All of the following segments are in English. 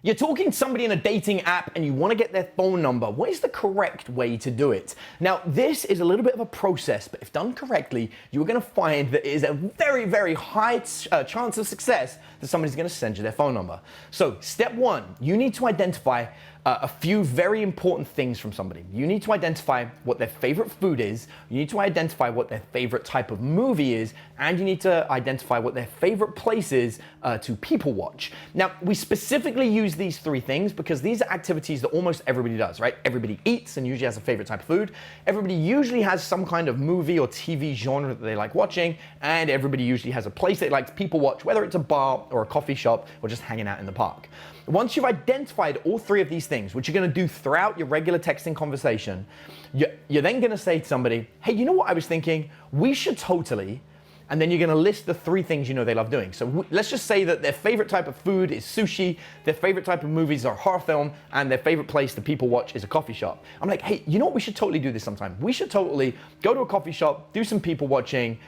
You're talking to somebody in a dating app and you want to get their phone number. What is the correct way to do it? Now, this is a little bit of a process, but if done correctly, you're going to find that it is a very, very high chance of success that somebody's going to send you their phone number. So, step one, you need to identify a few very important things from somebody. You need to identify what their favorite food is, you need to identify what their favorite type of movie is, and you need to identify what their favorite place is to people watch. Now, we specifically use these three things because these are activities that almost everybody does, right? Everybody eats and usually has a favorite type of food. Everybody usually has some kind of movie or TV genre that they like watching, and everybody usually has a place they like people watch, whether it's a bar or a coffee shop or just hanging out in the park. Once you've identified all three of these things, which you're going to do throughout your regular texting conversation, you're then going to say to somebody, hey, you know what I was thinking? We should totally, and then you're going to list the three things you know they love doing. So let's just say that their favorite type of food is sushi, their favorite type of movies are horror film, and their favorite place that people watch is a coffee shop. I'm like, hey, you know what? We should totally do this sometime. We should totally go to a coffee shop, do some people watching,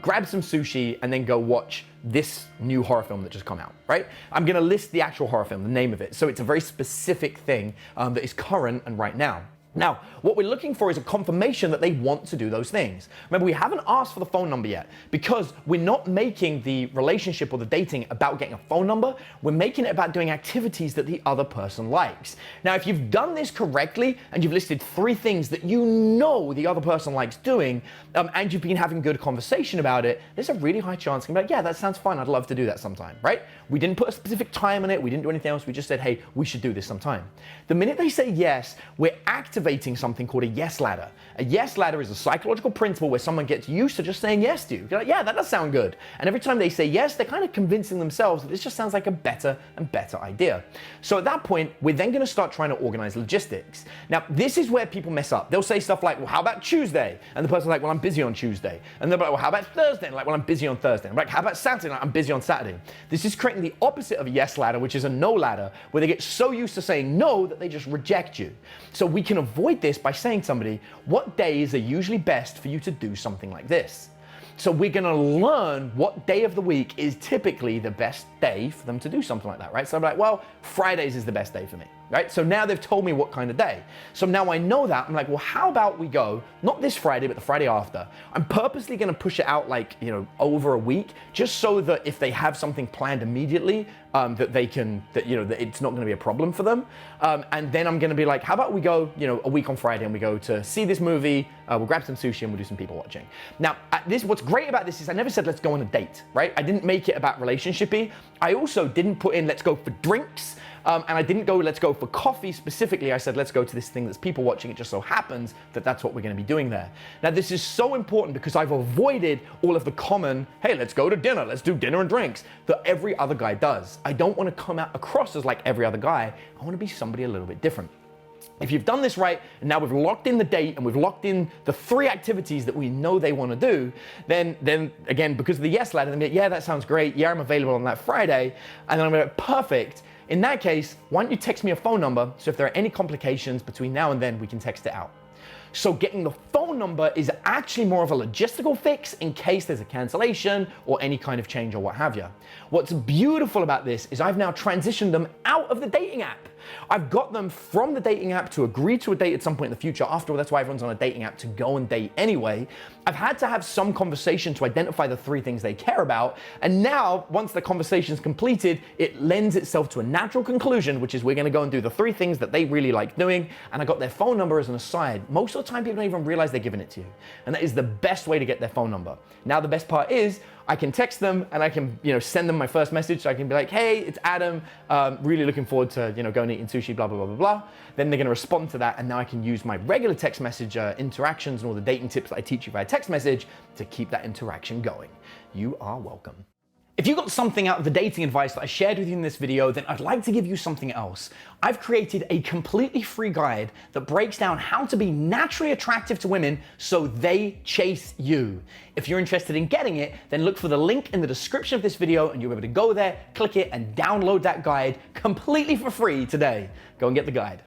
grab some sushi, and then go watch this new horror film that just come out, right? I'm gonna list the actual horror film, the name of it. So it's a very specific thing that is current and right now. Now, what we're looking for is a confirmation that they want to do those things. Remember, we haven't asked for the phone number yet because we're not making the relationship or the dating about getting a phone number. We're making it about doing activities that the other person likes. Now, if you've done this correctly and you've listed three things that you know the other person likes doing, and you've been having good conversation about it, there's a really high chance you can be like, yeah, that sounds fun. I'd love to do that sometime, right? We didn't put a specific time on it. We didn't do anything else. We just said, hey, we should do this sometime. The minute they say yes, we're activating something called a yes ladder. A yes ladder is a psychological principle where someone gets used to just saying yes to you. You're like, yeah, that does sound good. And every time they say yes, they're kind of convincing themselves that this just sounds like a better and better idea. So at that point, we're then going to start trying to organize logistics. Now, this is where people mess up. They'll say stuff like, well, how about Tuesday? And the person's like, well, I'm busy on Tuesday. And they're like, well, how about Thursday? And like, well, I'm busy on Thursday. And I'm like, how about Saturday? Like, I'm busy on Saturday. This is creating the opposite of a yes ladder, which is a no ladder, where they get so used to saying no that they just reject you. So we can avoid this by saying to somebody, what days are usually best for you to do something like this? So we're gonna learn what day of the week is typically the best day for them to do something like that, right? So I'm like, well, Fridays is the best day for me, right? So now they've told me what kind of day. So now I know that. I'm like, well, how about we go, not this Friday, but the Friday after. I'm purposely gonna push it out like, over a week, just so that if they have something planned immediately, that it's not gonna be a problem for them. And then I'm gonna be like, how about we go, a week on Friday and we go to see this movie, we'll grab some sushi and we'll do some people watching. Now, what's great about this is I never said let's go on a date, right? I didn't make it about relationshipy. I also didn't put in let's go for drinks. And I didn't go, let's go for coffee specifically. I said, let's go to this thing that's people watching. It just so happens that that's what we're going to be doing there. Now, this is so important because I've avoided all of the common, hey, let's go to dinner. Let's do dinner and drinks that every other guy does. I don't want to come out across as like every other guy. I want to be somebody a little bit different. If you've done this right, and now we've locked in the date and we've locked in the three activities that we know they want to do, then again, because of the yes ladder, then yeah, that sounds great. Yeah, I'm available on that Friday. And then I'm like, perfect. In that case, why don't you text me a phone number, so if there are any complications between now and then, we can text it out. So getting the phone number is actually more of a logistical fix in case there's a cancellation or any kind of change or what have you. What's beautiful about this is I've now transitioned them out of the dating app. I've got them from the dating app to agree to a date at some point in the future. After all, that's why everyone's on a dating app, to go and date anyway. I've had to have some conversation to identify the three things they care about. And now, once the conversation's completed, it lends itself to a natural conclusion, which is we're gonna go and do the three things that they really like doing. And I got their phone number as an aside. Most of the time, people don't even realize they're giving it to you. And that is the best way to get their phone number. Now, the best part is, I can text them and I can, send them my first message. So I can be like, hey, it's Adam. Really looking forward to, going eating sushi, blah, blah, blah, blah, blah. Then they're going to respond to that. And now I can use my regular text message interactions and all the dating tips that I teach you via text message to keep that interaction going. You are welcome. If you got something out of the dating advice that I shared with you in this video, then I'd like to give you something else. I've created a completely free guide that breaks down how to be naturally attractive to women so they chase you. If you're interested in getting it, then look for the link in the description of this video and you'll be able to go there, click it, and download that guide completely for free today. Go and get the guide.